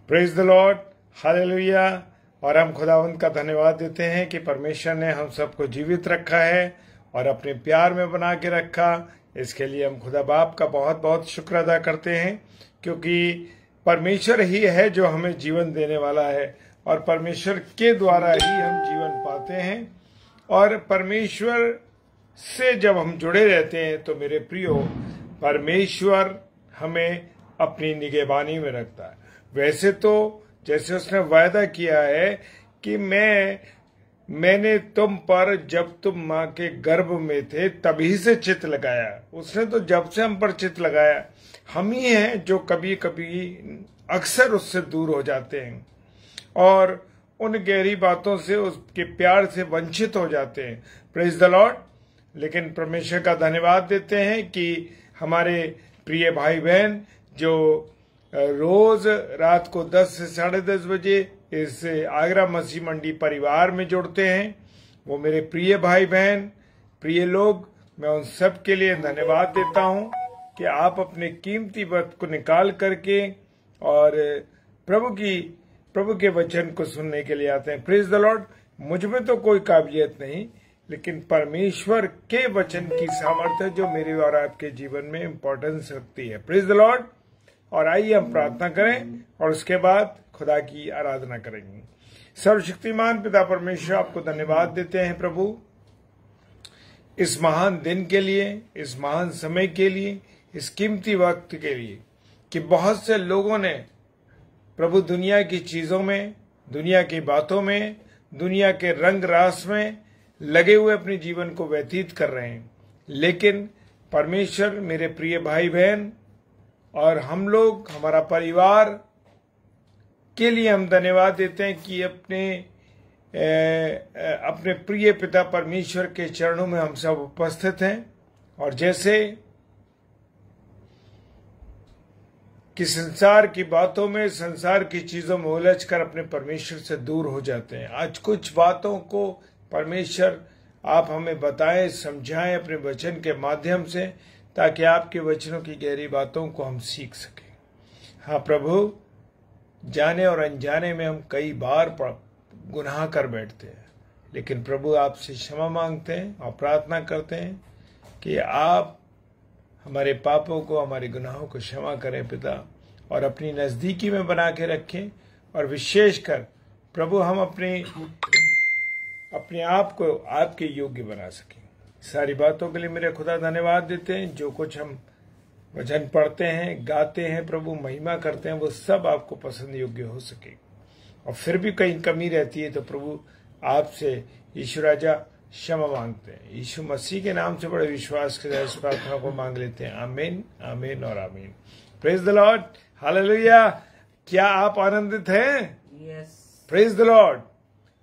Praise the Lord, hallelujah. और हम खुदावंद का धन्यवाद देते हैं कि परमेश्वर ने हम सबको जीवित रखा है और अपने प्यार में बना के रखा। इसके लिए हम खुदा बाप का बहुत बहुत शुक्र अदा करते हैं, क्योंकि परमेश्वर ही है जो हमें जीवन देने वाला है और परमेश्वर के द्वारा ही हम जीवन पाते हैं। और परमेश्वर से जब हम जुड़े रहते हैं तो मेरे प्रियो, परमेश्वर हमें अपनी निगहबानी में रखता है। वैसे तो जैसे उसने वायदा किया है कि मैंने तुम पर जब तुम माँ के गर्भ में थे तभी से चित्त लगाया। उसने तो जब से हम पर चित्त लगाया। हम ही हैं जो कभी कभी अक्सर उससे दूर हो जाते हैं और उन गहरी बातों से, उसके प्यार से वंचित हो जाते हैं। Praise the Lord. लेकिन परमेश्वर का धन्यवाद देते हैं कि हमारे प्रिय भाई बहन जो रोज रात को 10 से 10:30 बजे इस आगरा मसीह मंडी परिवार में जुड़ते हैं, वो मेरे प्रिय भाई बहन, प्रिय लोग, मैं उन सब के लिए धन्यवाद देता हूं कि आप अपने कीमती वक्त को निकाल करके और प्रभु के वचन को सुनने के लिए आते हैं। Praise the Lord. मुझ में तो कोई काबिलियत नहीं, लेकिन परमेश्वर के वचन की सामर्थ्य जो मेरे और आपके जीवन में इंपॉर्टेंस रखती है। Praise the Lord. और आइए हम प्रार्थना करें और उसके बाद खुदा की आराधना करेंगे। सर्वशक्तिमान पिता परमेश्वर, आपको धन्यवाद देते हैं प्रभु, इस महान दिन के लिए, इस महान समय के लिए, इस कीमती वक्त के लिए कि बहुत से लोगों ने प्रभु दुनिया की चीजों में, दुनिया की बातों में, दुनिया के रंग रास में लगे हुए अपने जीवन को व्यतीत कर रहे हैं। लेकिन परमेश्वर, मेरे प्रिय भाई बहन और हम लोग, हमारा परिवार के लिए हम धन्यवाद देते हैं कि अपने प्रिय पिता परमेश्वर के चरणों में हम सब उपस्थित हैं। और जैसे कि संसार की बातों में, संसार की चीजों में उलझकर अपने परमेश्वर से दूर हो जाते हैं, आज कुछ बातों को परमेश्वर आप हमें बताएं, समझाएं अपने वचन के माध्यम से, ताकि आपके वचनों की गहरी बातों को हम सीख सकें। हाँ प्रभु, जाने और अनजाने में हम कई बार गुनाह कर बैठते हैं, लेकिन प्रभु आपसे क्षमा मांगते हैं और प्रार्थना करते हैं कि आप हमारे पापों को, हमारे गुनाहों को क्षमा करें पिता, और अपनी नजदीकी में बना के रखें। और विशेषकर प्रभु हम अपने आप को आपके योग्य बना सकें। सारी बातों के लिए मेरे खुदा धन्यवाद देते हैं। जो कुछ हम वचन पढ़ते हैं, गाते हैं, प्रभु महिमा करते हैं, वो सब आपको पसंद योग्य हो सके। और फिर भी कहीं कमी रहती है तो प्रभु आपसे यीशु राजा क्षमा मांगते हैं। यीशु मसीह के नाम से बड़े विश्वास के साथ इस प्रार्थना को मांग लेते हैं। आमीन, आमीन और आमीन। Praise the Lord, hallelujah. क्या आप आनंदित हैं? यस। Praise the Lord.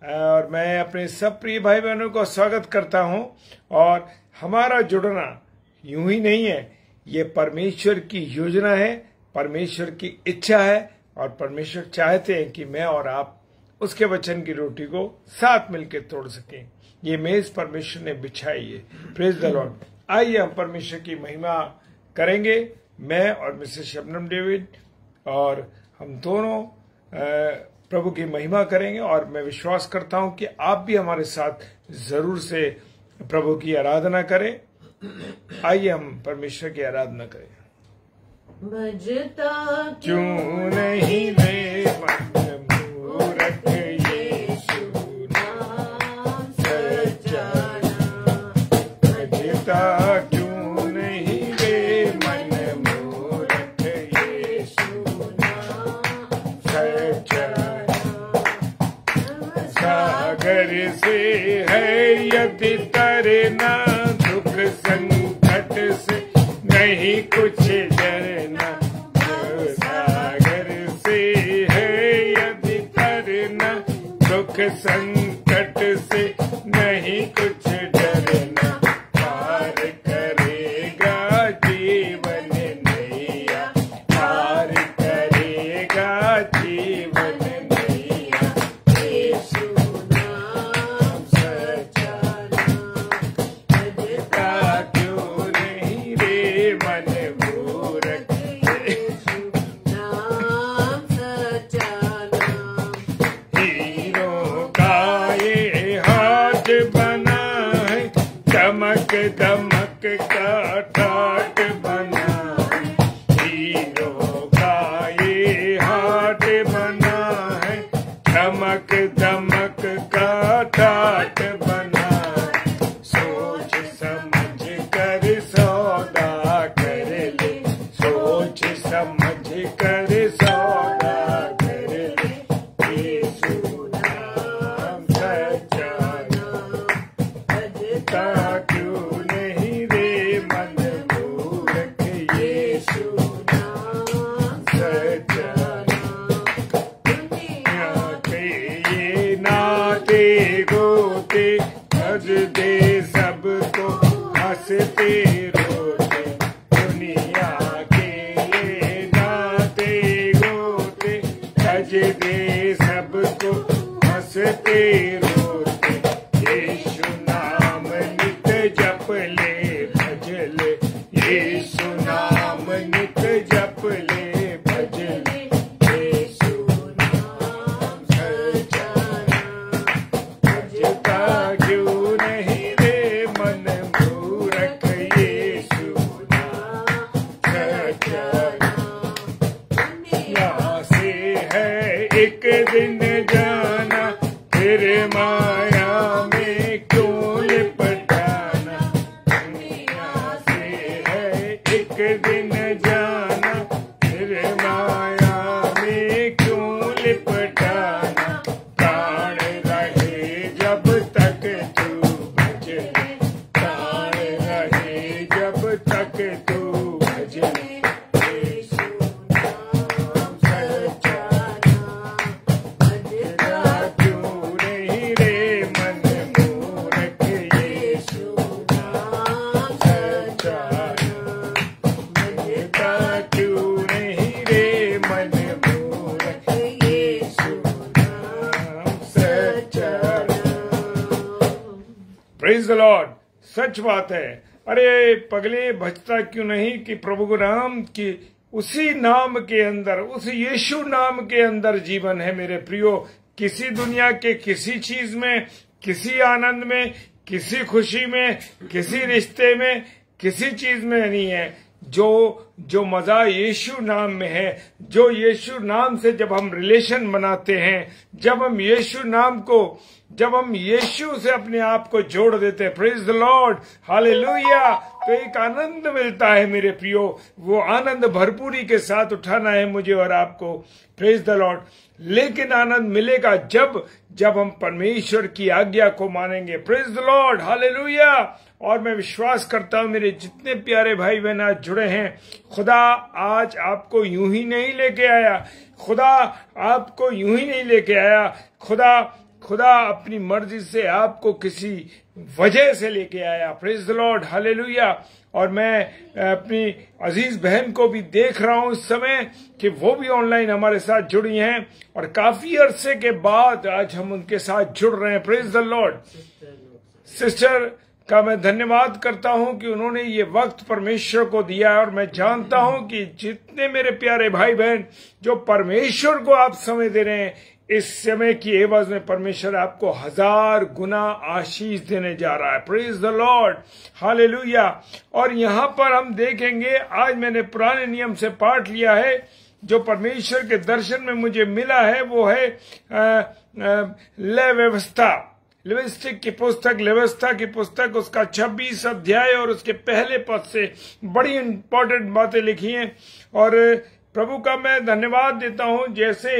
और मैं अपने सब प्रिय भाई बहनों को स्वागत करता हूं। और हमारा जुड़ना यूं ही नहीं है, ये परमेश्वर की योजना है, परमेश्वर की इच्छा है, और परमेश्वर चाहते हैं कि मैं और आप उसके वचन की रोटी को साथ मिलकर तोड़ सकें। ये मेज परमेश्वर ने बिछाई है। Praise the Lord. आइए हम परमेश्वर की महिमा करेंगे, मैं और मिसेस शबनम डेविड, और हम दोनों प्रभु की महिमा करेंगे। और मैं विश्वास करता हूं कि आप भी हमारे साथ जरूर से प्रभु की आराधना करें। आइए हम परमेश्वर की आराधना करें। बजता क्यों नहीं रे मन मूरख यीशु नाम सच्चा, बजता क्यों नहीं रे मन मूरख यीशु नाम सच्चा। सागर से है यदि तरना, दुख संकट से नहीं कुछ डरना। सागर से है यदि तरना, दुख संकट से नहीं कुछ डरना। पार करेगा जीवन नैया, पार करेगा जीवन नैया। यीशु नाम सच्चा नाम, बजता क्यों नहीं रे मन मूरख। नाम सच्चा दमक का ठाट बना है, हीरों का ये हाट बना है, चमक दमक का ठाट बना है, सोच समझ कर सौदा कर ले, सोच समझ कर सौदा कर ले, यीशु नाम सच्चा भजता क्यों नहीं रे मन मूर्ख, यीशु नाम सच्चा दुनिया के ये नाते गोते भज दे सबको हंसते रोते, दुनिया के ये नाते गोते भज दे सबको हंसते रोते, यीशु नाम नित जप ले भज ले, यीशु नाम नित जप ले भज ले, यीशु नाम सच्चा भजता क्यों नहीं रे मन मूर्ख, यीशु नाम सच्चा यहाँ से है एक दिन जाना, फिर माया में क्यों लिपटाना, दुनिया से है एक दिन जाना, फिर माया में क्यों लिपटाना, प्राण रहे जब तक तू भज ले, प्राण रहे जब तक तू भज ले, यीशु नाम सच्चा भजता क्यों नहीं रे मन मूर्ख, यीशु नाम सच्चा भजता क्यों नहीं रे मन मूर्ख, यीशु नाम सच्चा। Praise the Lord. सच बात है। अरे पगले भजता क्यों नहीं कि प्रभु राम की उसी नाम के अंदर, उस यीशु नाम के अंदर जीवन है मेरे प्रियो। किसी दुनिया के किसी चीज में, किसी आनंद में, किसी खुशी में, किसी रिश्ते में, किसी चीज में नहीं है। जो मजा यीशु नाम में है, जो यीशु नाम से जब हम रिलेशन बनाते हैं, जब हम यीशु से अपने आप को जोड़ देते हैं, प्रेज द लॉर्ड, हालेलुया, तो एक आनंद मिलता है मेरे प्रियो। वो आनंद भरपूरी के साथ उठाना है मुझे और आपको, प्रेज द लॉर्ड। लेकिन आनंद मिलेगा जब हम परमेश्वर की आज्ञा को मानेंगे, प्रेज द लॉर्ड, हालेलुया। और मैं विश्वास करता हूं मेरे जितने प्यारे भाई बहन आज जुड़े हैं, खुदा आज आपको यूं ही नहीं लेके आया, खुदा आपको यूं ही नहीं लेके आया। खुदा अपनी मर्जी से आपको किसी वजह से लेके आया, प्रेज द लॉर्ड, हालेलुया। और मैं अपनी अजीज बहन को भी देख रहा हूं इस समय कि वो भी ऑनलाइन हमारे साथ जुड़ी हैं और काफी अरसे के बाद आज हम उनके साथ जुड़ रहे हैं, प्रेज द लॉर्ड। सिस्टर का मैं धन्यवाद करता हूं कि उन्होंने ये वक्त परमेश्वर को दिया है। और मैं जानता हूं कि जितने मेरे प्यारे भाई बहन जो परमेश्वर को आप समय दे रहे हैं, इस समय की एवज में परमेश्वर आपको 1000 गुना आशीष देने जा रहा है, प्रेज द लॉर्ड, हालेलुया। और यहाँ पर हम देखेंगे, आज मैंने पुराने नियम से पाठ लिया है, जो परमेश्वर के दर्शन में मुझे मिला है वो है लय व्यवस्था, लेविस्टिक की पुस्तक, व्यवस्था की पुस्तक, उसका 26 अध्याय और उसके पहले पद से बड़ी इंपॉर्टेंट बातें लिखी हैं। और प्रभु का मैं धन्यवाद देता हूं, जैसे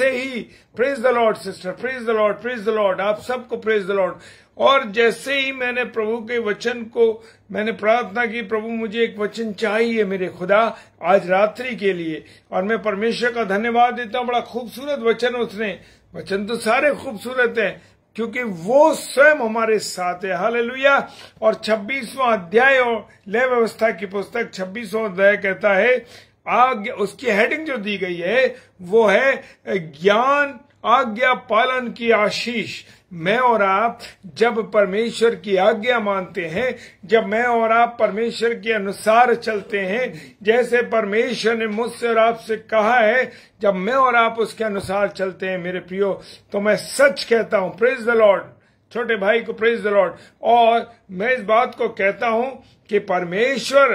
ही praise the Lord sister, praise the Lord, praise the Lord, आप सबको प्रेज द लॉर्ड। और जैसे ही मैंने प्रभु के वचन को मैंने प्रार्थना की, प्रभु मुझे एक वचन चाहिए मेरे खुदा आज रात्रि के लिए, और मैं परमेश्वर का धन्यवाद देता हूं। बड़ा खूबसूरत वचन, उसने वचन तो सारे खूबसूरत हैं क्योंकि वो स्वयं हमारे साथ है, हालेलुया। और 26वां अध्याय और लय व्यवस्था की पुस्तक 26वां अध्याय कहता है, आज्ञा, उसकी हेडिंग जो दी गई है वो है ज्ञान आज्ञा पालन की आशीष। मैं और आप जब परमेश्वर की आज्ञा मानते हैं, जब मैं और आप परमेश्वर के अनुसार चलते हैं, जैसे परमेश्वर ने मुझसे और आपसे कहा है, जब मैं और आप उसके अनुसार चलते हैं मेरे प्रियो, तो मैं सच कहता हूं, प्रेज द लॉर्ड, छोटे भाई को प्रेज द लॉर्ड। और मैं इस बात को कहता हूं कि परमेश्वर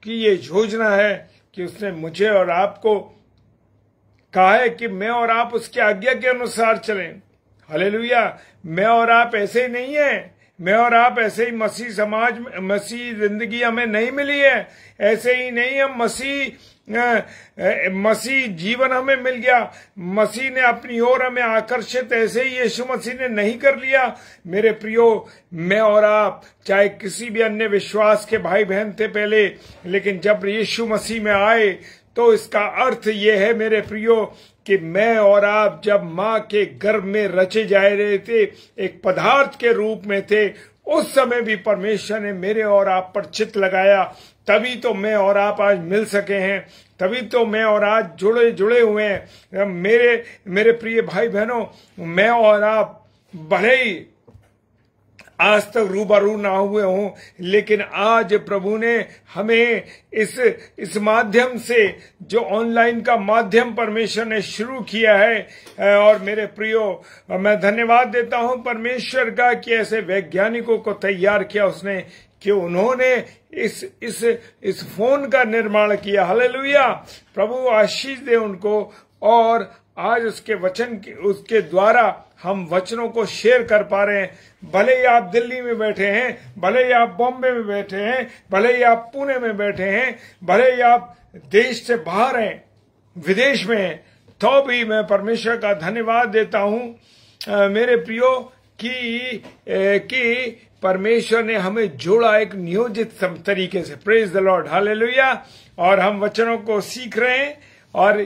की ये योजना है कि उसने मुझे और आपको कहा है कि मैं और आप उसकी आज्ञा के अनुसार चलें। हालेलुया। मैं और आप ऐसे ही नहीं है, मैं और आप ऐसे ही मसीह समाज में, मसीह जिंदगी हमें नहीं मिली है, ऐसे ही नहीं हम मसीह जीवन हमें मिल गया, मसीह ने अपनी ओर हमें आकर्षित ऐसे ही यीशु मसीह ने नहीं कर लिया। मेरे प्रियो, मैं और आप चाहे किसी भी अन्य विश्वास के भाई बहन थे पहले, लेकिन जब यीशु मसीह में आए तो इसका अर्थ ये है मेरे प्रियो कि मैं और आप जब मां के गर्भ में रचे जा रहे थे, एक पदार्थ के रूप में थे, उस समय भी परमेश्वर ने मेरे और आप पर चित्त लगाया। तभी तो मैं और आप आज मिल सके हैं, तभी तो मैं और आज जुड़े हुए हैं। मेरे प्रिय भाई बहनों, मैं और आप भले ही आज तक रूबरू ना हुए हों, लेकिन आज प्रभु ने हमें इस माध्यम से, जो ऑनलाइन का माध्यम परमेश्वर ने शुरू किया है, और मेरे प्रियो, मैं धन्यवाद देता हूं परमेश्वर का कि ऐसे वैज्ञानिकों को तैयार किया उसने कि उन्होंने इस फोन का निर्माण किया। हालेलुया। प्रभु आशीष दे उनको। और आज उसके द्वारा हम वचनों को शेयर कर पा रहे हैं। भले ही आप दिल्ली में बैठे हैं, भले ही आप बॉम्बे में बैठे हैं, भले ही आप पुणे में बैठे हैं, भले ही आप देश से बाहर हैं, विदेश में हैं, तो भी मैं परमेश्वर का धन्यवाद देता हूं मेरे प्रियो कि परमेश्वर ने हमें जोड़ा एक नियोजित तरीके से। Praise the Lord. हालेलुया। और हम वचनों को सीख रहे हैं, और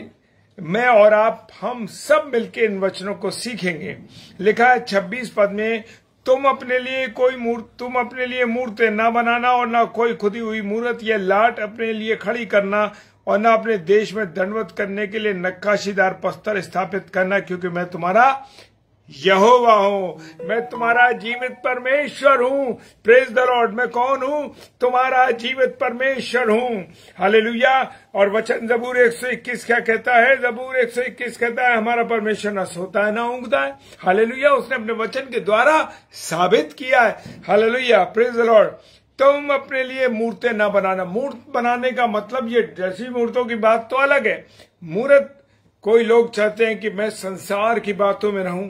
मैं और आप, हम सब मिलकर इन वचनों को सीखेंगे। लिखा है 26 पद में, तुम अपने लिए मूर्तें ना बनाना, और ना कोई खुदी हुई मूर्त या लाट अपने लिए खड़ी करना, और ना अपने देश में दंडवत करने के लिए नक्काशीदार पत्थर स्थापित करना, क्योंकि मैं तुम्हारा यहोवा हूं, मैं तुम्हारा जीवित परमेश्वर हूं। Praise the Lord. मैं कौन हूं? तुम्हारा जीवित परमेश्वर हूं। हालेलुया। और वचन जबूर 121 क्या कहता है? जबूर 121 कहता है, हमारा परमेश्वर न सोता है न ऊँघता है। हालेलुया। उसने अपने वचन के द्वारा साबित किया है। हालेलुया। Praise the Lord. तुम अपने लिए मूर्तें ना बनाना। मूर्त बनाने का मतलब, ये जैसी मूर्तों की बात तो अलग है। मूर्त, कोई लोग चाहते हैं कि मैं संसार की बातों में रहूं,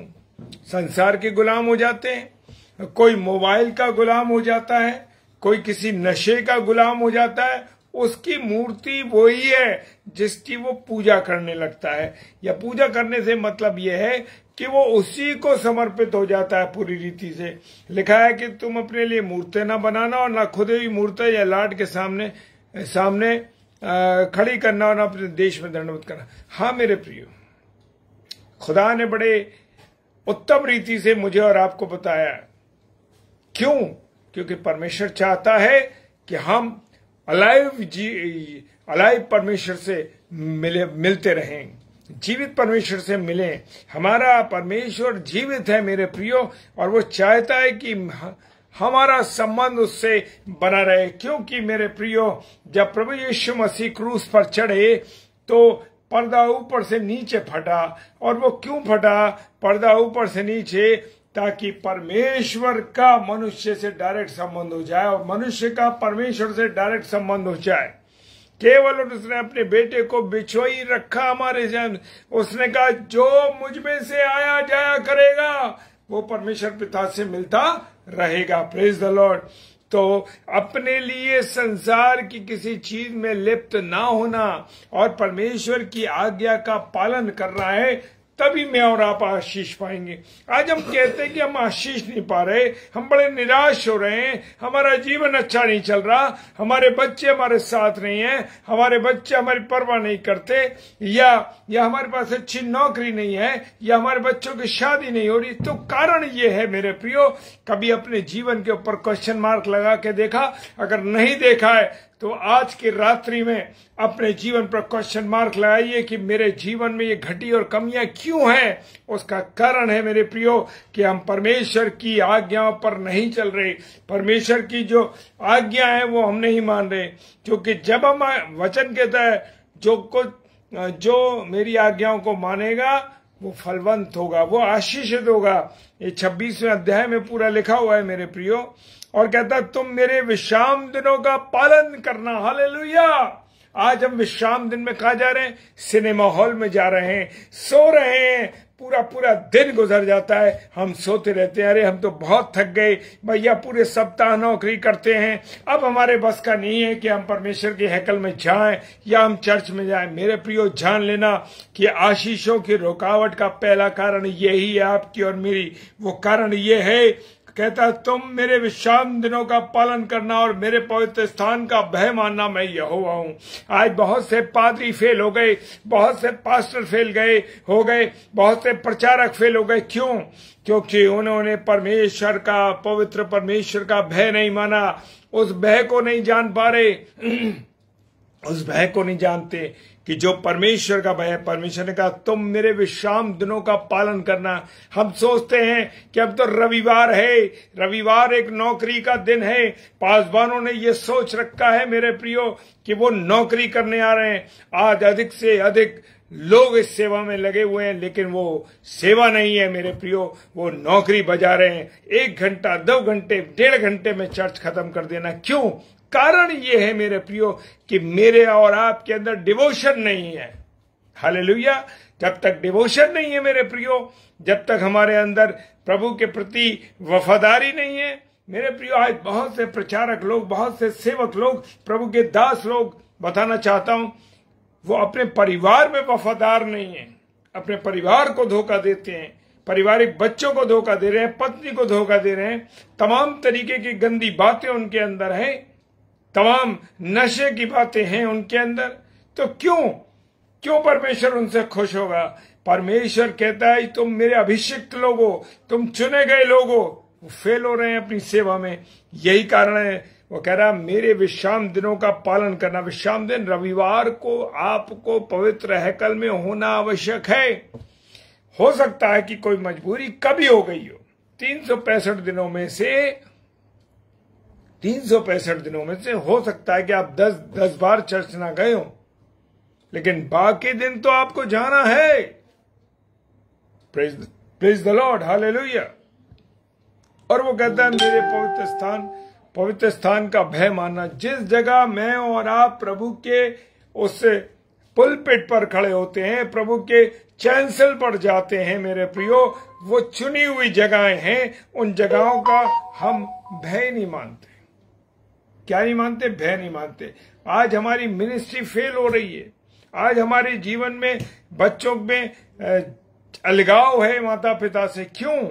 संसार के गुलाम हो जाते हैं। कोई मोबाइल का गुलाम हो जाता है, कोई किसी नशे का गुलाम हो जाता है। उसकी मूर्ति वही है जिसकी वो पूजा करने लगता है, या पूजा करने से मतलब ये है कि वो उसी को समर्पित हो जाता है पूरी रीति से। लिखा है कि तुम अपने लिए मूर्तें ना बनाना, और ना खुद हुई मूर्तें या लाट के सामने खड़ी करना, और ना अपने देश में दंडवत करना। हाँ मेरे प्रियो, खुदा ने बड़े उत्तम रीति से मुझे और आपको बताया। क्यों? क्योंकि परमेश्वर चाहता है कि हम अलाइव परमेश्वर से मिलते रहें, जीवित परमेश्वर से मिलें। हमारा परमेश्वर जीवित है मेरे प्रियो, और वो चाहता है कि हमारा संबंध उससे बना रहे। क्योंकि मेरे प्रियो, जब प्रभु यीशु मसीह क्रूस पर चढ़े तो पर्दा ऊपर से नीचे फटा। और वो क्यों फटा? पर्दा ऊपर से नीचे, ताकि परमेश्वर का मनुष्य से डायरेक्ट संबंध हो जाए, और मनुष्य का परमेश्वर से डायरेक्ट संबंध हो जाए। केवल उसने अपने बेटे को बिछोई रखा हमारे जन्म। उसने कहा, जो मुझ में से आया जाया करेगा वो परमेश्वर पिता से मिलता रहेगा। Praise the Lord. तो अपने लिए संसार की किसी चीज में लिप्त ना होना और परमेश्वर की आज्ञा का पालन करना है, तभी मैं और आप आशीष पाएंगे। आज हम कहते हैं कि हम आशीष नहीं पा रहे, हम बड़े निराश हो रहे हैं, हमारा जीवन अच्छा नहीं चल रहा, हमारे बच्चे हमारे साथ नहीं हैं, हमारे बच्चे हमारी परवाह नहीं करते, या हमारे पास अच्छी नौकरी नहीं है, या हमारे बच्चों की शादी नहीं हो रही। तो कारण ये है मेरे प्रियो, कभी अपने जीवन के ऊपर क्वेश्चन मार्क लगा के देखा? अगर नहीं देखा है तो आज की रात्रि में अपने जीवन पर क्वेश्चन मार्क लगाइए कि मेरे जीवन में ये घटी और कमियां क्यों हैं। उसका कारण है मेरे प्रियो कि हम परमेश्वर की आज्ञाओं पर नहीं चल रहे, परमेश्वर की जो आज्ञा है वो हम नहीं मान रहे। क्योंकि जब हम, वचन कहता है जो मेरी आज्ञाओं को मानेगा वो फलवंत होगा, वो आशीषित होगा। ये 26वें अध्याय में पूरा लिखा हुआ है मेरे प्रियो। और कहता तुम मेरे विश्राम दिनों का पालन करना। हालेलुया। आज हम विश्राम दिन में कहा जा रहे हैं? सिनेमा हॉल में जा रहे हैं, सो रहे हैं, पूरा पूरा दिन गुजर जाता है, हम सोते रहते हैं। अरे हम तो बहुत थक गए भैया, पूरे सप्ताह नौकरी करते हैं, अब हमारे बस का नहीं है कि हम परमेश्वर के हैकल में जाएं या हम चर्च में जाएं। मेरे प्रियो, जान लेना कि आशीषों की रुकावट का पहला कारण यही है, आपकी और मेरी। वो कारण ये है, कहता तुम मेरे विश्राम दिनों का पालन करना और मेरे पवित्र स्थान का भय मानना, मैं यहोवा हूं। आज बहुत से पादरी फेल हो गए, बहुत से पास्टर फेल हो गए, बहुत से प्रचारक फेल हो गए। क्यों? क्योंकि उन्होंने परमेश्वर का, पवित्र परमेश्वर का भय नहीं माना। उस भय को नहीं जान पा रहे, उस भय को नहीं जानते कि जो परमेश्वर का भय है। परमेश्वर ने कहा तुम मेरे विश्राम दिनों का पालन करना। हम सोचते हैं कि अब तो रविवार है, रविवार एक नौकरी का दिन है। पासवानों ने ये सोच रखा है मेरे प्रियो कि वो नौकरी करने आ रहे हैं। आज अधिक से अधिक लोग इस सेवा में लगे हुए हैं, लेकिन वो सेवा नहीं है मेरे प्रियो, वो नौकरी बजा रहे हैं। 1 घंटा, 2 घंटे, 1.5 घंटे में चर्च खत्म कर देना। क्यों? कारण ये है मेरे प्रियो कि मेरे और आपके अंदर डिवोशन नहीं है। हालेलुया। जब तक डिवोशन नहीं है मेरे प्रियो, जब तक हमारे अंदर प्रभु के प्रति वफादारी नहीं है मेरे प्रियो। आज बहुत से प्रचारक लोग, बहुत से सेवक लोग, प्रभु के दास लोग, बताना चाहता हूं, वो अपने परिवार में वफादार नहीं है, अपने परिवार को धोखा देते हैं, पारिवारिक बच्चों को धोखा दे रहे हैं, पत्नी को धोखा दे रहे हैं, तमाम तरीके की गंदी बातें उनके अंदर है, तमाम नशे की बातें हैं उनके अंदर। तो क्यों परमेश्वर उनसे खुश होगा? परमेश्वर कहता है तुम मेरे अभिषिक्त लोग हो, तुम चुने गए लोग हो। वो फेल हो रहे हैं अपनी सेवा में, यही कारण है। वो कह रहा मेरे विश्राम दिनों का पालन करना। विश्राम दिन रविवार को आपको पवित्र हैकल में होना आवश्यक है। हो सकता है कि कोई मजबूरी कभी हो गई हो। 365 दिनों में से हो सकता है कि आप 10 बार चर्च ना गए हो, लेकिन बाकी दिन तो आपको जाना है। Praise the Lord, hallelujah. और वो कहता है मेरे पवित्र स्थान का भय मानना। जिस जगह मैं और आप प्रभु के उस पुलपिट पर खड़े होते हैं, प्रभु के चैंसल पर जाते हैं मेरे प्रियो, वो चुनी हुई जगहें हैं। उन जगहों का हम भय नहीं मानते। क्या नहीं मानते? भय नहीं मानते। आज हमारी मिनिस्ट्री फेल हो रही है। आज हमारे जीवन में बच्चों में अलगाव है माता पिता से। क्यों?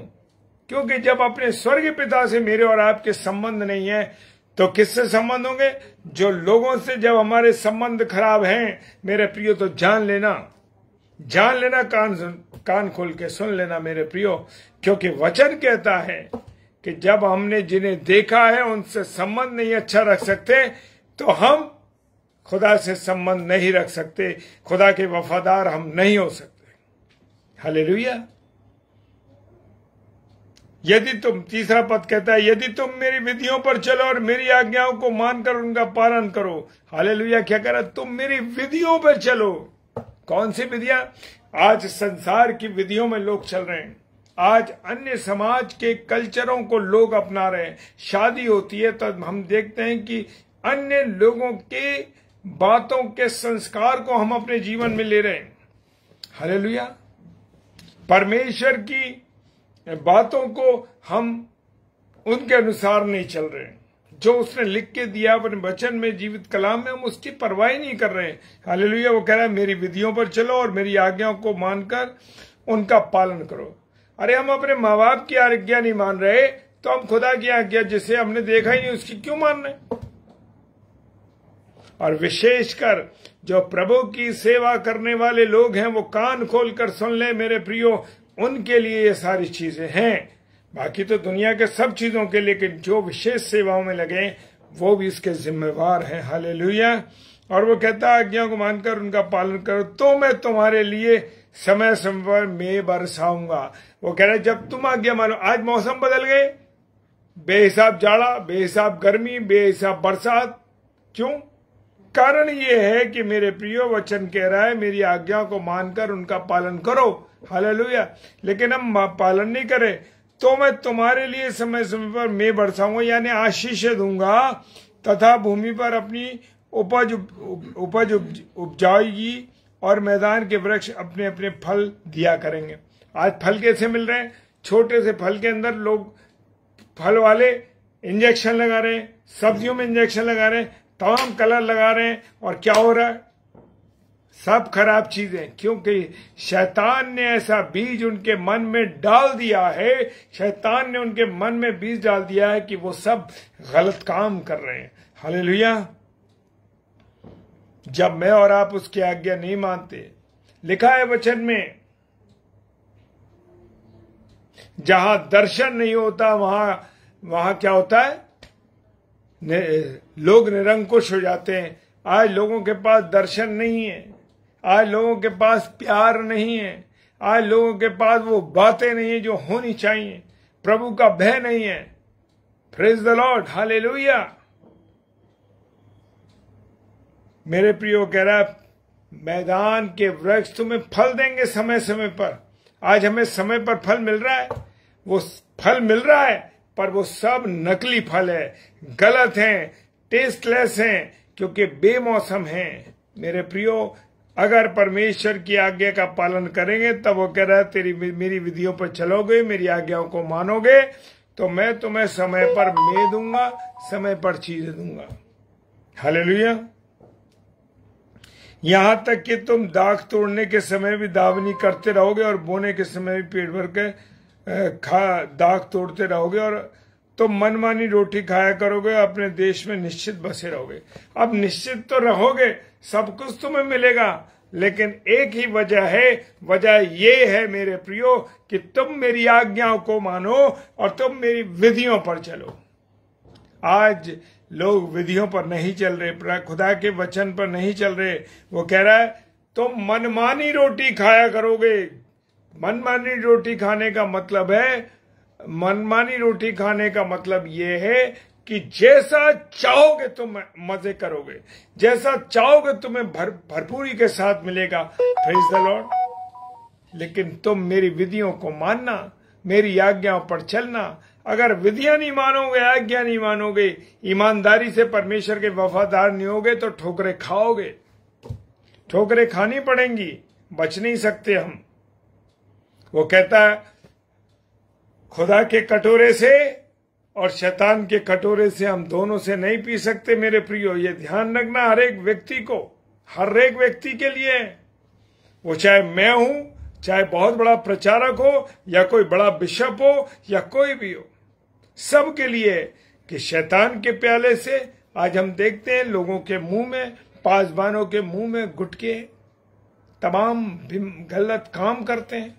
क्योंकि जब अपने स्वर्गीय पिता से मेरे और आपके संबंध नहीं है, तो किससे संबंध होंगे? जो लोगों से जब हमारे संबंध खराब हैं मेरे प्रियो, तो जान लेना, कान खोल के सुन लेना मेरे प्रियो। क्योंकि वचन कहता है कि जब हमने जिन्हें देखा है उनसे संबंध नहीं अच्छा रख सकते, तो हम खुदा से संबंध नहीं रख सकते, खुदा के वफादार हम नहीं हो सकते। हालेलुया। यदि तुम, तीसरा पद कहता है, यदि तुम मेरी विधियों पर चलो और मेरी आज्ञाओं को मानकर उनका पालन करो। हालेलुया। क्या कह रहा? तुम मेरी विधियों पर चलो। कौन सी विधियां? आज संसार की विधियों में लोग चल रहे हैं। आज अन्य समाज के कल्चरों को लोग अपना रहे हैं। शादी होती है तो हम देखते हैं कि अन्य लोगों के बातों के संस्कार को हम अपने जीवन में ले रहे हैं। हालेलुया। परमेश्वर की बातों को हम उनके अनुसार नहीं चल रहे हैं। जो उसने लिख के दिया अपने वचन में, जीवित कलाम में, हम उसकी परवाह नहीं कर रहे हैं। हालेलुया। वो कह रहा है मेरी विधियों पर चलो और मेरी आज्ञाओं को मानकर उनका पालन करो। अरे हम अपने माँ बाप की आज्ञा नहीं मान रहे, तो हम खुदा की आज्ञा जिसे हमने देखा ही नहीं उसकी क्यों मान रहे? और विशेषकर जो प्रभु की सेवा करने वाले लोग हैं, वो कान खोलकर सुन ले मेरे प्रियो, उनके लिए ये सारी चीजें हैं। बाकी तो दुनिया के सब चीजों के, लेकिन जो विशेष सेवाओं में लगे वो भी इसके जिम्मेवार हैं। हालेलुया। और वो कहता है आज्ञा को मानकर उनका पालन करो तो मैं तुम्हारे लिए समय समय पर मैं बरसाऊंगा। वो कह रहे जब तुम आज्ञा मानो। आज मौसम बदल गए, बेहिसाब जाड़ा, बेहिसाब गर्मी, बेहिसाब बरसात। क्यों? कारण ये है कि मेरे प्रियो वचन कह रहा है मेरी आज्ञा को मानकर उनका पालन करो। हालेलुया। लेकिन हम पालन नहीं करें तो मैं तुम्हारे लिए समय समय पर मैं बरसाऊंगा, यानी आशीष दूंगा, तथा भूमि पर अपनी उपज उपजाएगी और मैदान के वृक्ष अपने अपने फल दिया करेंगे। आज फल कैसे मिल रहे हैं? छोटे से फल के अंदर लोग फल वाले इंजेक्शन लगा रहे हैं, सब्जियों में इंजेक्शन लगा रहे हैं, तमाम कलर लगा रहे हैं, और क्या हो रहा है? सब खराब चीजें, क्योंकि शैतान ने ऐसा बीज उनके मन में डाल दिया है। शैतान ने उनके मन में बीज डाल दिया है कि वो सब गलत काम कर रहे हैं। हालेलुया। जब मैं और आप उसकी आज्ञा नहीं मानते, लिखा है वचन में, जहां दर्शन नहीं होता वहां क्या होता है? लोग निरंकुश हो जाते हैं। आज लोगों के पास दर्शन नहीं है, आज लोगों के पास प्यार नहीं है, आज लोगों के पास वो बातें नहीं है जो होनी चाहिए, प्रभु का भय नहीं है। Praise the Lord, hallelujah. मेरे प्रियो कह रहा है मैदान के वृक्ष तुम्हें फल देंगे समय समय पर। आज हमें समय पर फल मिल रहा है, वो फल मिल रहा है, पर वो सब नकली फल है, गलत हैं, टेस्टलेस हैं, क्योंकि बेमौसम हैं। मेरे प्रियो, अगर परमेश्वर की आज्ञा का पालन करेंगे, तब वो कह रहा है मेरी विधियों पर चलोगे, मेरी आज्ञाओं को मानोगे, तो मैं तुम्हें समय पर मैं दूंगा, समय पर चीजें दूंगा। हालेलुया। यहां तक कि तुम दाख तोड़ने के समय भी दावनी करते रहोगे और बोने के समय भी पेट भर के दाख तोड़ते रहोगे, और तुम मनमानी रोटी खाया करोगे, अपने देश में निश्चित बसे रहोगे। अब निश्चित तो रहोगे, सब कुछ तुम्हें मिलेगा, लेकिन एक ही वजह है, वजह ये है मेरे प्रियो कि तुम मेरी आज्ञाओं को मानो और तुम मेरी विधियों पर चलो। आज लोग विधियों पर नहीं चल रहे, खुदा के वचन पर नहीं चल रहे। वो कह रहा है तुम मनमानी रोटी खाया करोगे। मनमानी रोटी खाने का मतलब है, मनमानी रोटी खाने का मतलब ये है कि जैसा चाहोगे तुम मजे करोगे, जैसा चाहोगे तुम्हें भरपूरी के साथ मिलेगा। Praise the Lord. लेकिन तुम मेरी विधियों को मानना, मेरी आज्ञाओं पर चलना। अगर विधियां नहीं मानोगे, आज्ञा नहीं मानोगे, ईमानदारी से परमेश्वर के वफादार नहीं होगे, तो ठोकरें खाओगे, ठोकरें खानी पड़ेंगी, बच नहीं सकते हम। वो कहता है खुदा के कटोरे से और शैतान के कटोरे से हम दोनों से नहीं पी सकते। मेरे प्रियो, ये ध्यान रखना हर एक व्यक्ति को, हर एक व्यक्ति के लिए। वो चाहे मैं हूं, चाहे बहुत बड़ा प्रचारक हो, या कोई बड़ा बिशप हो, या कोई भी हो, सबके लिए कि शैतान के प्याले से आज हम देखते हैं लोगों के मुंह में, पासबानों के मुंह में गुटके, तमाम गलत काम करते हैं।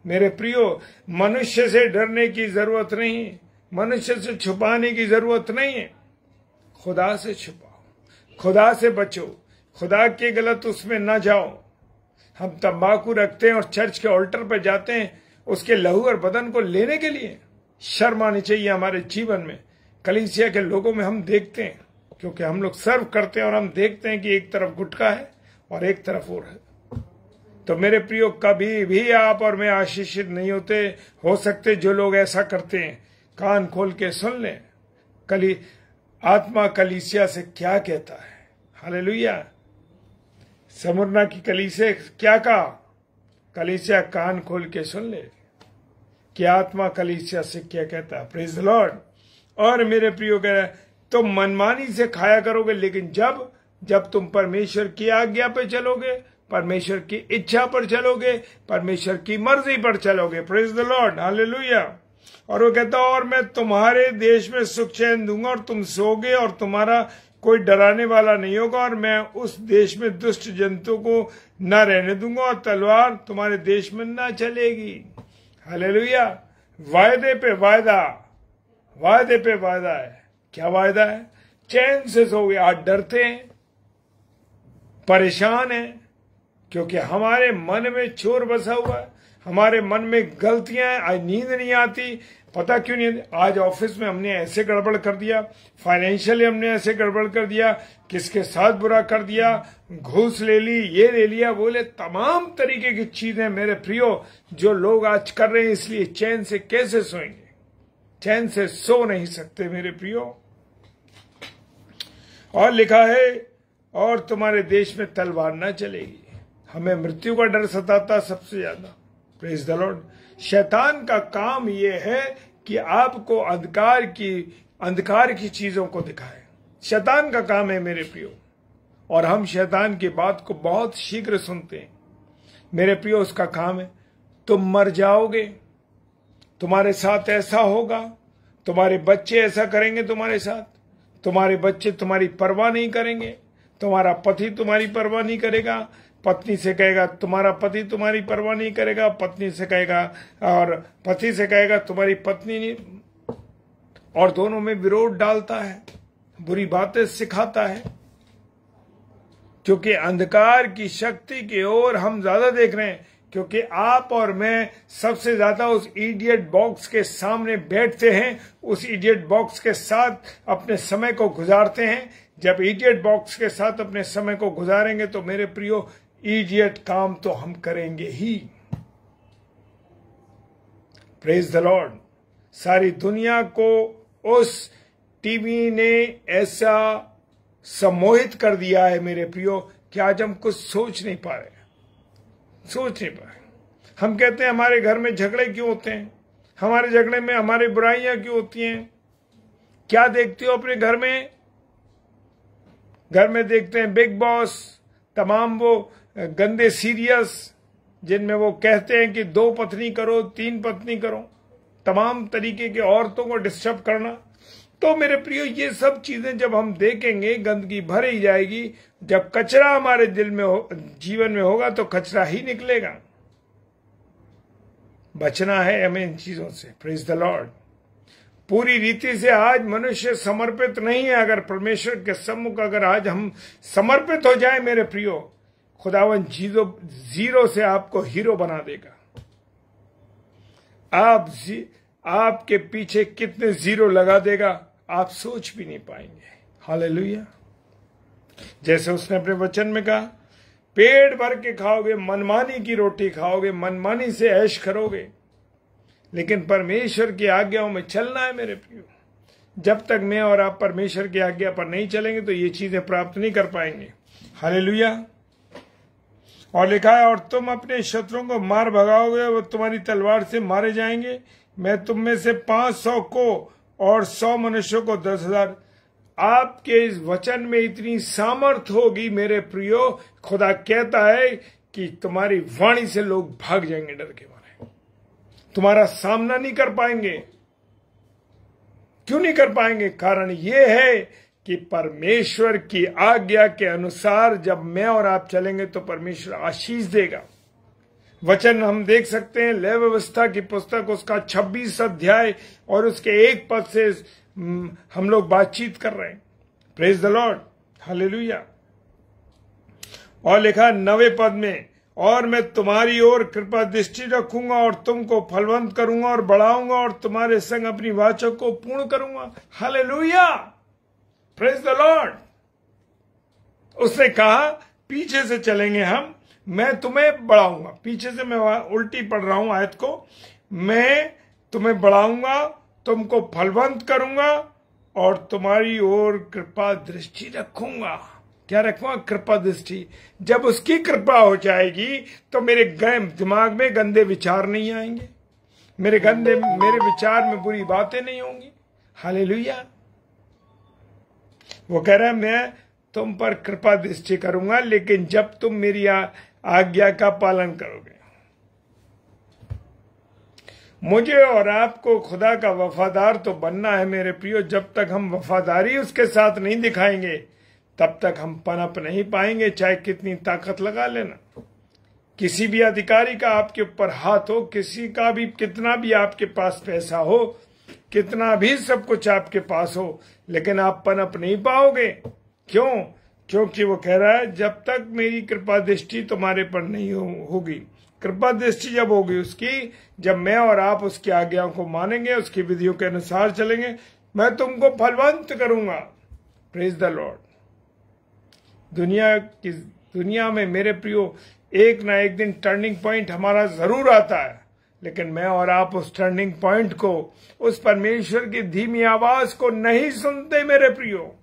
मेरे प्रियो, मनुष्य से डरने की जरूरत नहीं, मनुष्य से छुपाने की जरूरत नहीं है। खुदा से छुपाओ, खुदा से बचो, खुदा के गलत उसमें ना जाओ। हम तंबाकू रखते हैं और चर्च के ऑल्टर पर जाते हैं उसके लहू और बदन को लेने के लिए। शर्म आनी चाहिए हमारे जीवन में। कलीसिया के लोगों में हम देखते हैं, क्योंकि हम लोग सर्व करते हैं और हम देखते हैं कि एक तरफ गुटखा है और एक तरफ और है। तो मेरे प्रियो, कभी भी आप और मैं आशीषित नहीं होते। हो सकते जो लोग ऐसा करते हैं, कान खोल के सुन लें आत्मा कलीसिया से क्या कहता है। हालेलुया। समरना की कलीसिया क्या कहा? कलीसिया कान खोल के सुन ले कि आत्मा कलीसिया से क्या कहता है। Praise the Lord. और मेरे प्रियो, कह रहा है तुम मनमानी से खाया करोगे, लेकिन जब तुम परमेश्वर की आज्ञा पे चलोगे, परमेश्वर की इच्छा पर चलोगे, परमेश्वर की मर्जी पर चलोगे। Praise the Lord, hallelujah. और वो कहता और मैं तुम्हारे देश में सुख चैन दूंगा और तुम सोओगे और तुम्हारा कोई डराने वाला नहीं होगा, और मैं उस देश में दुष्ट जंतु को न रहने दूंगा और तलवार तुम्हारे देश में न चलेगी। हालेलुया। वायदे पे वायदा, वायदे पे वायदा है। क्या वायदा है? चैन से सोओगे। आज डरते हैं, परेशान हैं, क्योंकि हमारे मन में चोर बसा हुआ है, हमारे मन में गलतियां हैं। आज नींद नहीं आती, पता क्यों नहीं? आज ऑफिस में हमने ऐसे गड़बड़ कर दिया, फाइनेंशियली हमने ऐसे गड़बड़ कर दिया, किसके साथ बुरा कर दिया, घूस ले ली, ये ले लिया, वो ले, तमाम तरीके की चीजें मेरे प्रियो जो लोग आज कर रहे हैं। इसलिए चैन से कैसे सोएंगे? चैन से सो नहीं सकते मेरे प्रियो। और लिखा है, और तुम्हारे देश में तलवार न चलेगी। हमें मृत्यु का डर सताता सबसे ज्यादा। Praise the Lord. शैतान का काम यह है कि आपको अंधकार की चीजों को दिखाए। शैतान का काम है मेरे प्रियो, और हम शैतान की बात को बहुत शीघ्र सुनते हैं मेरे प्रियो। उसका काम है, तुम मर जाओगे, तुम्हारे साथ ऐसा होगा, तुम्हारे बच्चे ऐसा करेंगे तुम्हारे साथ, तुम्हारे बच्चे तुम्हारी परवाह नहीं करेंगे, तुम्हारा पति तुम्हारी परवाह नहीं करेगा, पत्नी से कहेगा तुम्हारा पति तुम्हारी परवाह नहीं करेगा, पत्नी से कहेगा, और पति से कहेगा तुम्हारी पत्नी नहीं, और दोनों में विरोध डालता है, बुरी बातें सिखाता है। क्योंकि अंधकार की शक्ति की ओर हम ज्यादा देख रहे हैं, क्योंकि आप और मैं सबसे ज्यादा उस इडियट बॉक्स के सामने बैठते हैं, उस इडियट बॉक्स के साथ अपने समय को गुजारते हैं। जब इडियट बॉक्स के साथ अपने समय को गुजारेंगे तो मेरे प्रियो इडियट काम तो हम करेंगे ही। Praise the Lord. सारी दुनिया को उस टीवी ने ऐसा सम्मोहित कर दिया है मेरे प्रियो कि आज हम कुछ सोच नहीं पा रहे। हम कहते हैं हमारे घर में झगड़े क्यों होते हैं, हमारे झगड़े में हमारी बुराइयां क्यों होती हैं? क्या देखते हो अपने घर में? घर में देखते हैं बिग बॉस, तमाम वो गंदे सीरियस जिनमें वो कहते हैं कि 2 पत्नी करो, 3 पत्नी करो, तमाम तरीके की औरतों को डिस्टर्ब करना। तो मेरे प्रियो ये सब चीजें जब हम देखेंगे, गंदगी भर ही जाएगी। जब कचरा हमारे दिल में जीवन में होगा तो कचरा ही निकलेगा। बचना है हमें इन चीजों से। Praise the Lord. पूरी रीति से आज मनुष्य समर्पित नहीं है। अगर परमेश्वर के सम्मुख अगर आज हम समर्पित हो जाए मेरे प्रियो, खुदावन जीरो से आपको हीरो बना देगा। आपके पीछे कितने जीरो लगा देगा आप सोच भी नहीं पाएंगे। हालेलुया। जैसे उसने अपने वचन में कहा, पेट भर के खाओगे, मनमानी की रोटी खाओगे, मनमानी से ऐश करोगे, लेकिन परमेश्वर की आज्ञाओं में चलना है मेरे प्रियो। जब तक मैं और आप परमेश्वर की आज्ञा पर नहीं चलेंगे तो ये चीजें प्राप्त नहीं कर पाएंगे। हालेलुया। और लिखा है, और तुम अपने शत्रुओं को मार भगाओगे, वो तुम्हारी तलवार से मारे जाएंगे। मैं तुम में से 500 को और 100 मनुष्यों को 10,000। आपके इस वचन में इतनी सामर्थ होगी मेरे प्रियो, खुदा कहता है कि तुम्हारी वाणी से लोग भाग जाएंगे डर के मारे, तुम्हारा सामना नहीं कर पाएंगे। क्यों नहीं कर पाएंगे? कारण यह है कि परमेश्वर की आज्ञा के अनुसार जब मैं और आप चलेंगे तो परमेश्वर आशीष देगा। वचन हम देख सकते हैं, लय व्यवस्था की पुस्तक उसका 26 अध्याय और उसके 1 पद से हम लोग बातचीत कर रहे हैं। Praise the Lord. हालेलुया। और लिखा 9वें पद में, और मैं तुम्हारी ओर कृपा दृष्टि रखूंगा और तुमको फलवंत करूंगा और बढ़ाऊंगा और तुम्हारे संग अपनी वाचा को पूर्ण करूंगा। हालेलुया। Praise the Lord. उसने कहा पीछे से चलेंगे हम, मैं तुम्हें बढ़ाऊंगा। पीछे से मैं उल्टी पढ़ रहा हूं आयत को। मैं तुम्हें बढ़ाऊंगा, तुमको फलवंत करूंगा और तुम्हारी ओर कृपा दृष्टि रखूंगा। क्या रखूंगा? कृपा दृष्टि। जब उसकी कृपा हो जाएगी तो मेरे दिमाग में गंदे विचार नहीं आएंगे, मेरे विचार में बुरी बातें नहीं होंगी। हालेलुया। वो कह रहा है मैं तुम पर कृपा दृष्टि करूंगा, लेकिन जब तुम मेरी आज्ञा का पालन करोगे। मुझे और आपको खुदा का वफादार तो बनना है मेरे प्रियो। जब तक हम वफादारी उसके साथ नहीं दिखाएंगे तब तक हम पनप नहीं पाएंगे, चाहे कितनी ताकत लगा लेना। किसी भी अधिकारी का आपके ऊपर हाथ हो, किसी का भी कितना भी आपके पास पैसा हो, कितना भी सब कुछ आपके पास हो, लेकिन आप पनप नहीं पाओगे। क्यों? क्योंकि वो कह रहा है जब तक मेरी कृपा दृष्टि तुम्हारे पर नहीं होगी। कृपा दृष्टि जब होगी उसकी, जब मैं और आप उसकी आज्ञाओं को मानेंगे, उसकी विधियों के अनुसार चलेंगे, मैं तुमको फलवंत करूंगा। Praise the Lord. दुनिया में मेरे प्रियो एक ना एक दिन टर्निंग पॉइंट हमारा जरूर आता है, लेकिन मैं और आप उस टर्निंग पॉइंट को, उस परमेश्वर की धीमी आवाज को नहीं सुनते मेरे प्रियो।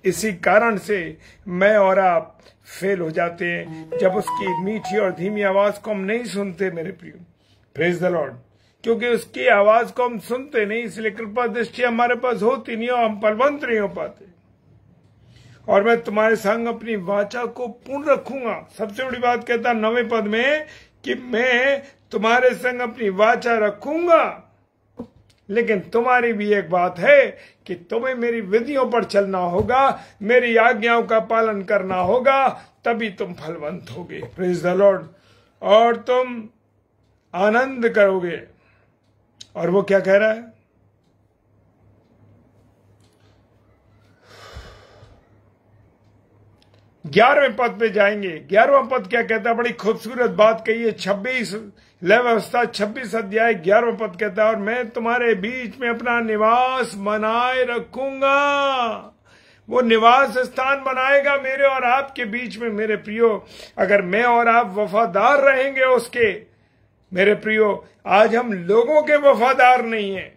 इसी कारण से मैं और आप फेल हो जाते हैं, जब उसकी मीठी और धीमी आवाज को हम नहीं सुनते मेरे प्रियो। Praise the Lord. क्योंकि उसकी आवाज को हम सुनते नहीं, इसलिए कृपा दृष्टि हमारे पास होती नहीं और हम फलवंत नहीं हो पाते। और मैं तुम्हारे संग अपनी वाचा को पूर्ण रखूंगा। सबसे बड़ी बात कहता 9वें पद में कि मैं तुम्हारे संग अपनी वाचा रखूंगा, लेकिन तुम्हारी भी एक बात है कि तुम्हें मेरी विधियों पर चलना होगा, मेरी आज्ञाओं का पालन करना होगा, तभी तुम फलवंत होगे। Praise the Lord. और तुम आनंद करोगे। और वो क्या कह रहा है? ग्यारहवें पद पे जाएंगे। 11वां पद क्या कहता है? बड़ी खूबसूरत बात कही है। 26 अध्याय 11वां पद कहता है, और मैं तुम्हारे बीच में अपना निवास बनाए रखूंगा। वो निवास स्थान बनाएगा मेरे और आपके बीच में मेरे प्रियो, अगर मैं और आप वफादार रहेंगे उसके। मेरे प्रियो, आज हम लोगों के वफादार नहीं हैं,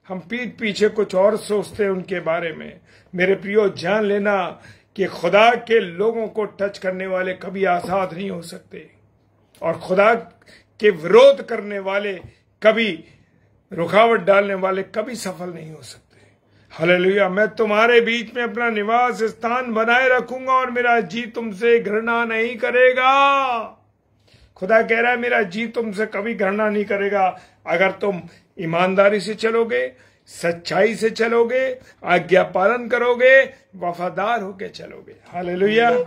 हम पीठ पीछे कुछ और सोचते हैं उनके बारे में। मेरे प्रियो, जान लेना कि खुदा के लोगों को टच करने वाले कभी आजाद नहीं हो सकते, और खुदा के विरोध करने वाले, कभी रुकावट डालने वाले कभी सफल नहीं हो सकते। हालेलुया। मैं तुम्हारे बीच में अपना निवास स्थान बनाए रखूंगा और मेरा जी तुमसे घृणा नहीं करेगा। खुदा कह रहा है मेरा जी तुमसे कभी घृणा नहीं करेगा, अगर तुम ईमानदारी से चलोगे, सच्चाई से चलोगे, आज्ञा पालन करोगे, वफादार होके चलोगे। हालेलुया।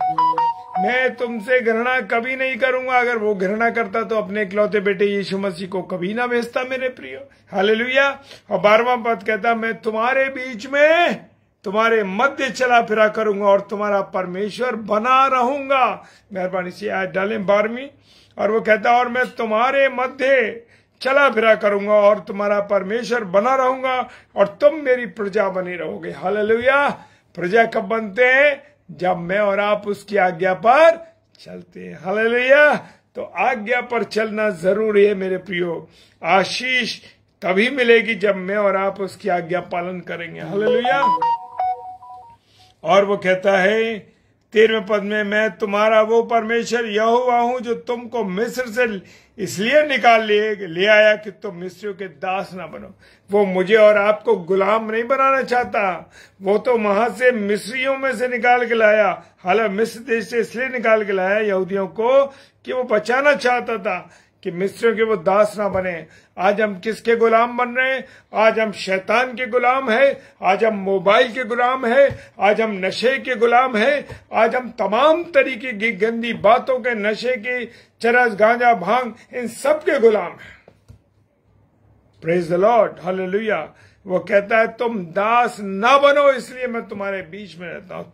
मैं तुमसे घृणा कभी नहीं करूंगा। अगर वो घृणा करता तो अपने इकलौते बेटे यीशु मसीह को कभी ना भेजता मेरे प्रियो। हालेलुया। और 12वां पद कहता, मैं तुम्हारे बीच में, तुम्हारे मध्य चला फिरा करूंगा और तुम्हारा परमेश्वर बना रहूंगा। मेहरबानी से आज डालें 12वीं। और वो कहता, और मैं तुम्हारे मध्य चला फिरा करूंगा और तुम्हारा परमेश्वर बना रहूंगा और तुम मेरी प्रजा बने रहोगे। हालेलुया। प्रजा कब बनते हैं? जब मैं और आप उसकी आज्ञा पर चलते हैं। हालेलुया। तो आज्ञा पर चलना जरूरी है मेरे प्रियो। आशीष तभी मिलेगी जब मैं और आप उसकी आज्ञा पालन करेंगे। हालेलुया। और वो कहता है 13वें पद में, मैं तुम्हारा वो परमेश्वर यहोवा हूं जो तुमको मिस्र से इसलिए निकाल ले आया कि तुम मिस्रियों के दास ना बनो। वो मुझे और आपको गुलाम नहीं बनाना चाहता, वो तो वहां से मिस्रियों में से निकाल के लाया। हालांकि मिस्र देश से इसलिए निकाल के लाया यहूदियों को कि वो बचाना चाहता था कि मिस्रियों के वो दास ना बने। आज हम किसके गुलाम बन रहे हैं? आज हम शैतान के गुलाम हैं, आज हम मोबाइल के गुलाम हैं, आज हम नशे के गुलाम हैं, आज हम तमाम तरीके की गंदी बातों के, नशे की, चरस, गांजा, भांग, इन सब के गुलाम हैं। Praise the Lord. हालेलुया। वो कहता है तुम दास ना बनो, इसलिए मैं तुम्हारे बीच में रहता हूं।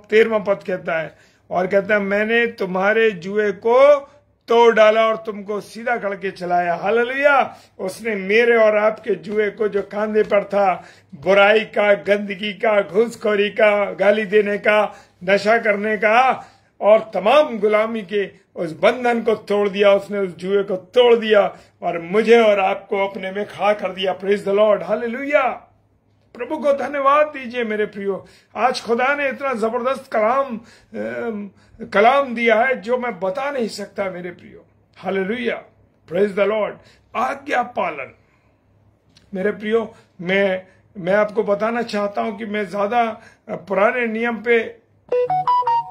13वां पद कहता है, और कहता है मैंने तुम्हारे जुए को तोड़ डाला और तुमको सीधा करके चलाया। हालेलुया। उसने मेरे और आपके जुए को जो कांधे पर था, बुराई का, गंदगी का, घूसखोरी का, गाली देने का, नशा करने का और तमाम गुलामी के उस बंधन को तोड़ दिया। उसने उस जुए को तोड़ दिया और मुझे और आपको अपने में खड़ा कर दिया। Praise the Lord. हालेलुया। प्रभु को धन्यवाद दीजिए मेरे प्रियो। आज खुदा ने इतना जबरदस्त कलाम दिया है जो मैं बता नहीं सकता मेरे प्रियो। हालेलुया। Praise the Lord. आज्ञा पालन। मेरे प्रियो, मैं आपको बताना चाहता हूं कि मैं ज्यादा पुराने नियम पे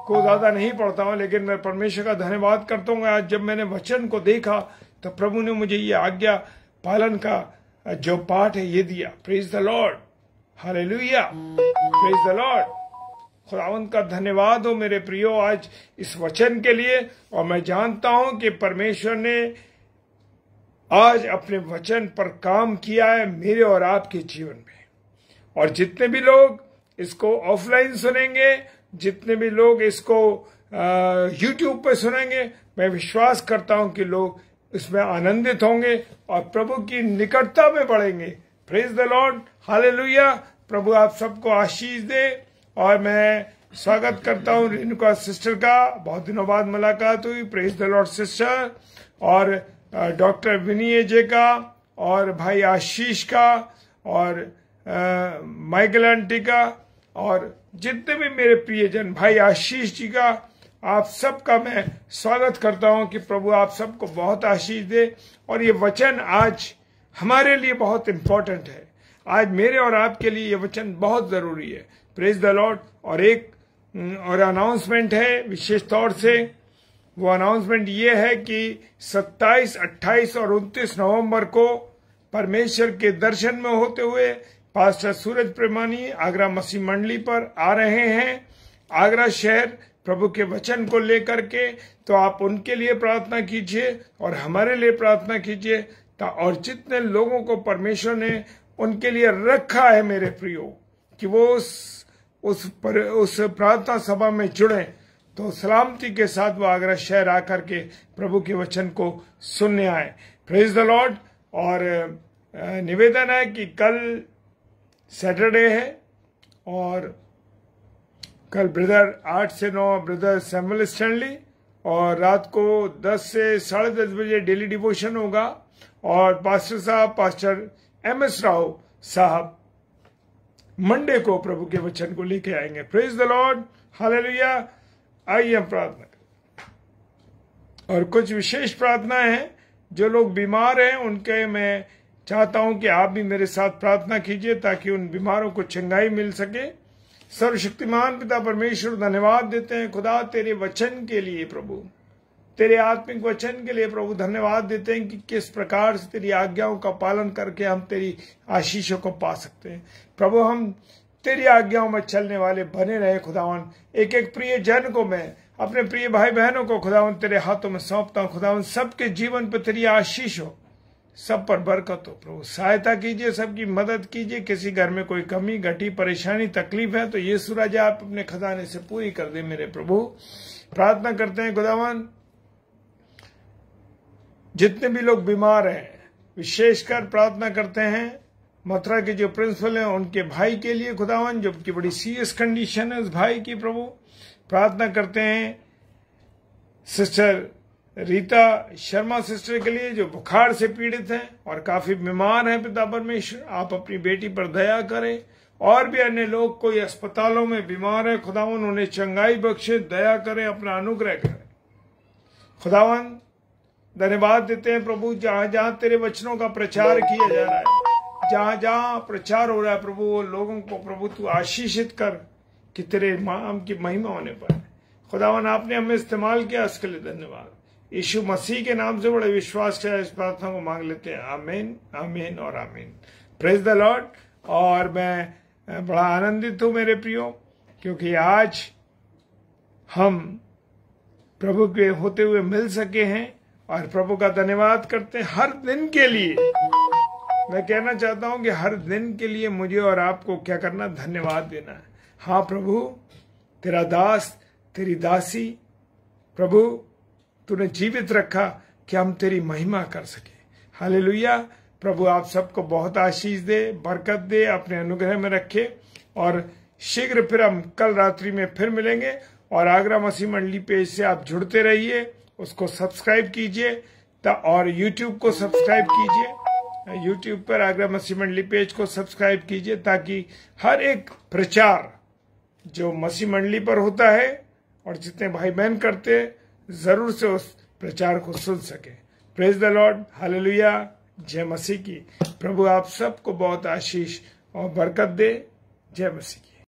को ज्यादा नहीं पढ़ता हूं, लेकिन मैं परमेश्वर का धन्यवाद करता हूं। आज जब मैंने वचन को देखा तो प्रभु ने मुझे ये आज्ञा पालन का जो पाठ है ये दिया। Praise the Lord. Hallelujah. Praise the Lord. खुदावंद का धन्यवाद हो मेरे प्रियो आज इस वचन के लिए। और मैं जानता हूं कि परमेश्वर ने आज अपने वचन पर काम किया है मेरे और आपके जीवन में। और जितने भी लोग इसको ऑफलाइन सुनेंगे, जितने भी लोग इसको YouTube पे सुनेंगे, मैं विश्वास करता हूं कि लोग इसमें आनंदित होंगे और प्रभु की निकटता में बढ़ेंगे। Praise the Lord, hallelujah. प्रभु आप सबको आशीष दे। और मैं स्वागत करता हूं रेणुका सिस्टर का, बहुत दिनों बाद मुलाकात हुई। Praise the Lord sister. और डॉक्टर विनीय जे का, और भाई आशीष का, और माइकल आंटी का, और जितने भी मेरे प्रियजन भाई आशीष जी का, आप सबका मैं स्वागत करता हूं कि प्रभु आप सबको बहुत आशीष दे। और ये वचन आज हमारे लिए बहुत इंपॉर्टेंट है। आज मेरे और आपके लिए ये वचन बहुत जरूरी है। Praise the Lord. और एक और अनाउंसमेंट है विशेष तौर से। वो अनाउंसमेंट ये है कि 27, 28 और 29 नवंबर को परमेश्वर के दर्शन में होते हुए पास्टर सूरज प्रेमानी आगरा मसीह मंडली पर आ रहे हैं, आगरा शहर, प्रभु के वचन को लेकर के। तो आप उनके लिए प्रार्थना कीजिए और हमारे लिए प्रार्थना कीजिए। और जितने लोगों को परमेश्वर ने उनके लिए रखा है मेरे प्रियो, कि वो उस प्रार्थना सभा में जुड़े, तो सलामती के साथ वो आगरा शहर आकर के प्रभु के वचन को सुनने आए। Praise the Lord. और निवेदन है कि कल सैटरडे है और कल ब्रदर 8 से 9 ब्रदर सैमुअल स्टैनली, और रात को 10 से 10:30 बजे डेली डिवोशन होगा। और पास्टर साहब, पास्टर MS राव साहब मंडे को प्रभु के वचन को लेके आएंगे। Praise the Lord, hallelujah. आइए हम प्रार्थना करें। और कुछ विशेष प्रार्थनाएं हैं। जो लोग बीमार हैं उनके मैं चाहता हूं कि आप भी मेरे साथ प्रार्थना कीजिए ताकि उन बीमारों को चंगाई मिल सके। सर्वशक्तिमान पिता परमेश्वर, धन्यवाद देते हैं खुदा तेरे वचन के लिए, प्रभु तेरे आत्मिक वचन के लिए प्रभु धन्यवाद देते हैं कि किस प्रकार से तेरी आज्ञाओं का पालन करके हम तेरी आशीषों को पा सकते हैं। प्रभु हम तेरी आज्ञाओं में चलने वाले बने रहे खुदावन। एक एक प्रिय जन को, मैं अपने प्रिय भाई बहनों को खुदावन तेरे हाथों में सौंपता हूं। खुदावन सबके जीवन पर तेरी आशीष हो, सब पर बरकत हो। प्रभु सहायता कीजिए, सबकी मदद कीजिए। किसी घर में कोई कमी, घटी, परेशानी, तकलीफ है तो ये सूरज आप अपने खजाने से पूरी कर दे मेरे प्रभु। प्रार्थना करते हैं खुदावन, जितने भी लोग बीमार हैं, विशेषकर प्रार्थना करते हैं मथुरा के जो प्रिंसिपल हैं उनके भाई के लिए खुदावन, जो की बड़ी सीरियस कंडीशन है उस भाई की। प्रभु प्रार्थना करते हैं सिस्टर रीता शर्मा सिस्टर के लिए, जो बुखार से पीड़ित हैं और काफी बीमार हैं। पिता परमेश्वर आप अपनी बेटी पर दया करें। और भी अन्य लोग कोई अस्पतालों में बीमार है खुदावन, उन्हें चंगाई बख्शे, दया करें, अपना अनुग्रह करें। खुदावन धन्यवाद देते हैं प्रभु, जहां जहां तेरे वचनों का प्रचार किया जा रहा है, जहां जहां प्रचार हो रहा है प्रभु, वो लोगों को प्रभु तू आशीषित कर कि तेरे नाम की महिमा होने पर। खुदावन आपने हमें इस्तेमाल किया, इसके लिए धन्यवाद। यीशु मसीह के नाम से बड़े विश्वास से इस प्रार्थना को मांग लेते हैं। आमीन, आमीन और आमीन। Praise the Lord. और मैं बड़ा आनंदित हूं मेरे प्रियो, क्योंकि आज हम प्रभु के होते हुए मिल सके हैं और प्रभु का धन्यवाद करते हैं हर दिन के लिए। मैं कहना चाहता हूं कि हर दिन के लिए मुझे और आपको क्या करना, धन्यवाद देना है। हाँ प्रभु, तेरा दास, तेरी दासी, प्रभु तूने जीवित रखा कि हम तेरी महिमा कर सके। हालेलुया। प्रभु आप सबको बहुत आशीष दे, बरकत दे, अपने अनुग्रह में रखे। और शीघ्र फिर हम कल रात्रि में फिर मिलेंगे। और आगरा मसीह मंडली पेज से आप जुड़ते रहिए, उसको सब्सक्राइब कीजिए और YouTube को सब्सक्राइब कीजिए। YouTube पर आगरा मसीह मंडली पेज को सब्सक्राइब कीजिए ताकि हर एक प्रचार जो मसीह मंडली पर होता है और जितने भाई बहन करते हैं, जरूर से उस प्रचार को सुन सके। प्रेज द लॉर्ड, हालेलुया, जय मसीह की। प्रभु आप सबको बहुत आशीष और बरकत दे। जय मसीह की।